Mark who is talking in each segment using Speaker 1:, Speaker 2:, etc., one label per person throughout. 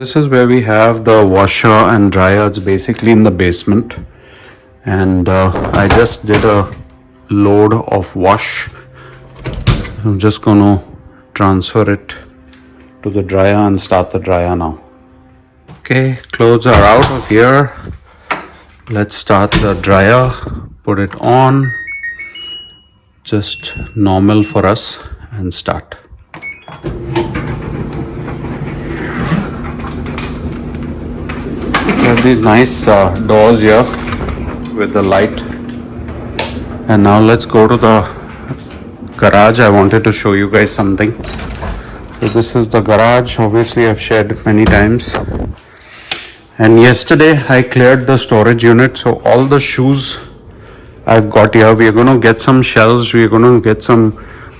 Speaker 1: This is where we have the washer and dryer. It's basically in the basement. And I just did a load of wash. I'm just going to transfer it to the dryer and start the dryer now. Okay, clothes are out of here. Let's start the dryer. Put it on. Just normal for us and start. We have these nice doors here with the light. And now let's go to the garage. I wanted to show you guys something. So this is the garage. Obviously I've shared many times. And yesterday I cleared the storage unit. So all the shoes I've got here, we're going to get some shelves. We're going to get some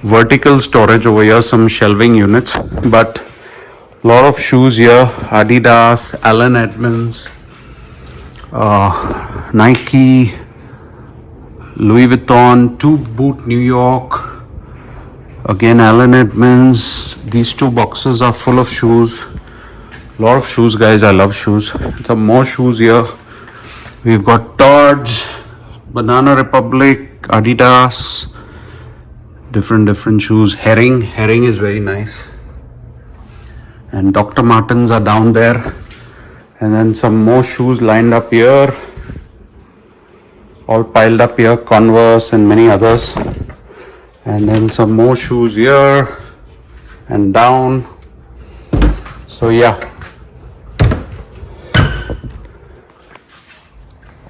Speaker 1: vertical storage over here, some shelving units. But a lot of shoes here, Adidas, Allen Edmonds, Nike, Louis Vuitton, Two Boot New York, again Allen Edmonds. These two boxes are full of shoes. A lot of shoes, guys. I love shoes. Some more shoes here. We've got Tod's, Banana Republic, Adidas, different shoes. Herring is very nice. And Dr. Martens are down there. And then some more shoes lined up here. All piled up here, Converse and many others. And then some more shoes here and down. So yeah,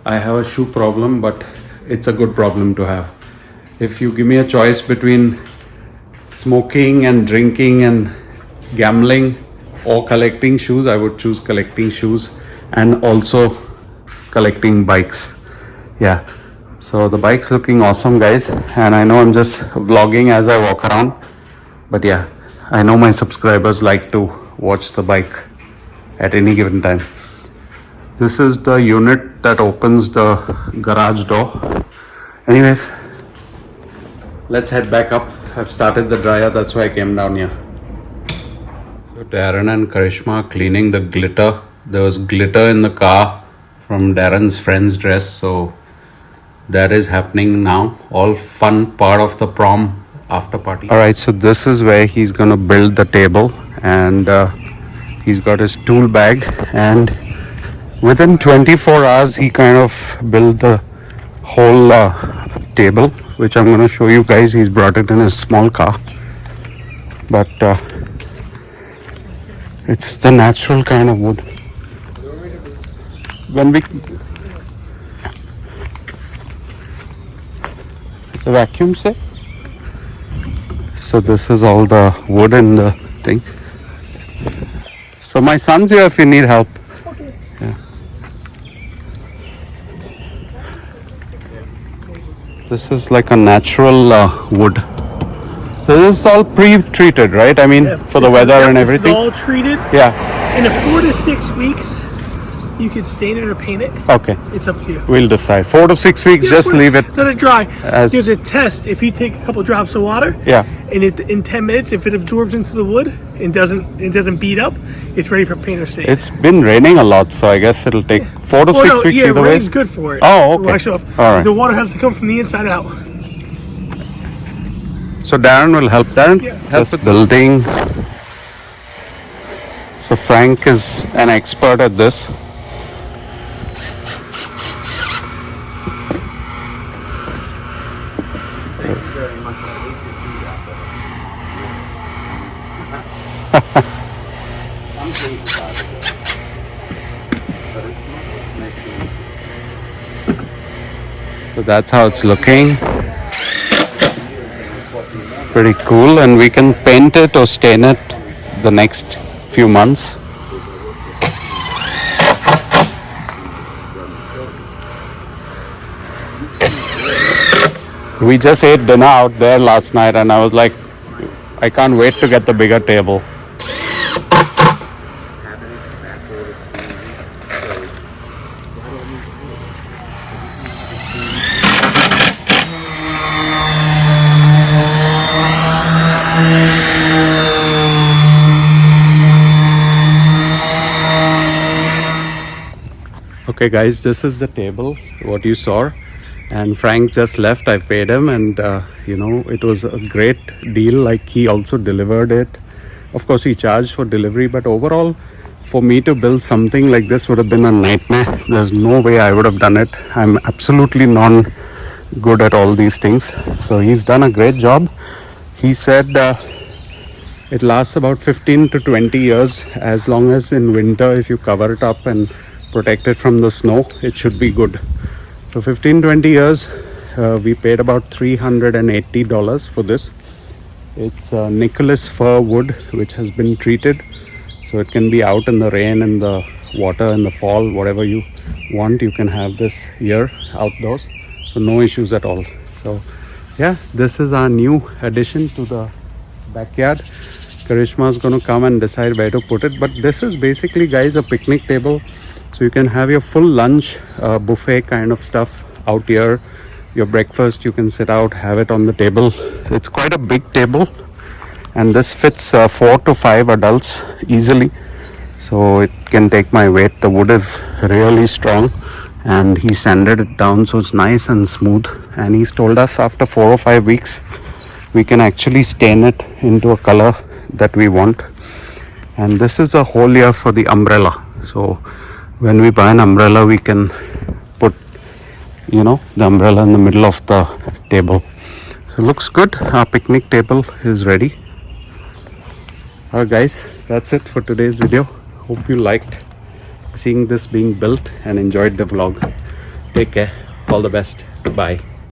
Speaker 1: I have a shoe problem, but it's a good problem to have. If you give me a choice between smoking and drinking and gambling or collecting shoes, I would choose collecting shoes and also collecting bikes. Yeah, so the bike's looking awesome, guys, and I know I'm just vlogging as I walk around, but yeah, I know my subscribers like to watch the bike at any given time. This is the unit that opens the garage door. Anyways, let's head back up. I've started the dryer, that's why I came down here. So Darren and Karishma are cleaning the glitter. There was glitter in the car from Darren's friend's dress, so that is happening now. All fun part of the prom after party. Alright, so this is where he's gonna build the table, and he's got his tool bag, and within 24 hours he kind of built the whole table, which I'm gonna show you guys. He's brought it in his small car, but it's the natural kind of wood. When we the vacuum say. So this is all the wood and the thing. So my son's here if you need help.
Speaker 2: Okay.
Speaker 1: Yeah. This is like a natural wood. So this is all pre-treated, right? I mean, for the weather and everything.
Speaker 2: This is all treated.
Speaker 1: Yeah.
Speaker 2: In 4 to 6 weeks, you can stain it or paint it.
Speaker 1: Okay.
Speaker 2: It's up to you.
Speaker 1: We'll decide. 4 to 6 weeks, just leave it.
Speaker 2: Let it dry.
Speaker 1: as-
Speaker 2: There's a test. If you take a couple drops of water,
Speaker 1: Yeah.
Speaker 2: and in 10 minutes, if it absorbs into the wood and doesn't beat up, it's ready for paint or stain.
Speaker 1: It's been raining a lot, so I guess it'll take 4 to 6 weeks
Speaker 2: yeah,
Speaker 1: either way.
Speaker 2: rain's good for it.
Speaker 1: Oh, okay.
Speaker 2: Wash off.
Speaker 1: All right.
Speaker 2: The water has to come from the inside out.
Speaker 1: So Darren will help. Darren,
Speaker 2: Yeah.
Speaker 1: just building. So Frank is an expert at this. So that's how it's looking. Pretty cool, and we can paint it or stain it the next few months. We just ate dinner out there last night, and I was like, I can't wait to get the bigger table. Okay guys, this is the table, what you saw, and Frank just left. I paid him, and it was a great deal. Like, he also delivered it. Of course he charged for delivery, but overall for me to build something like this would have been a nightmare. There's no way I would have done it. I'm absolutely non good at all these things, so he's done a great job. He said it lasts about 15 to 20 years, as long as in winter, if you cover it up and protect it from the snow, it should be good. So 15-20 years. We paid about $380 for this. It's Nicholas fir wood, which has been treated, so it can be out in the rain, in the water, in the fall, whatever you want. You can have this here outdoors, so no issues at all. So yeah, this is our new addition to the backyard. Karishma is going to come and decide where to put it, but this is basically, guys, a picnic table. So you can have your full lunch buffet kind of stuff out here. Your breakfast, you can sit out, have it on the table. It's quite a big table, and this fits 4 to 5 adults easily. So it can take my weight. The wood is really strong, and he sanded it down so it's nice and smooth. And he's told us after 4 or 5 weeks we can actually stain it into a color that we want. And this is a whole year for the umbrella. So when we buy an umbrella, we can put the umbrella in the middle of the table. So looks good. Our picnic table is ready. Alright guys, that's it for today's video. Hope you liked seeing this being built and enjoyed the vlog. Take care. All the best. Bye.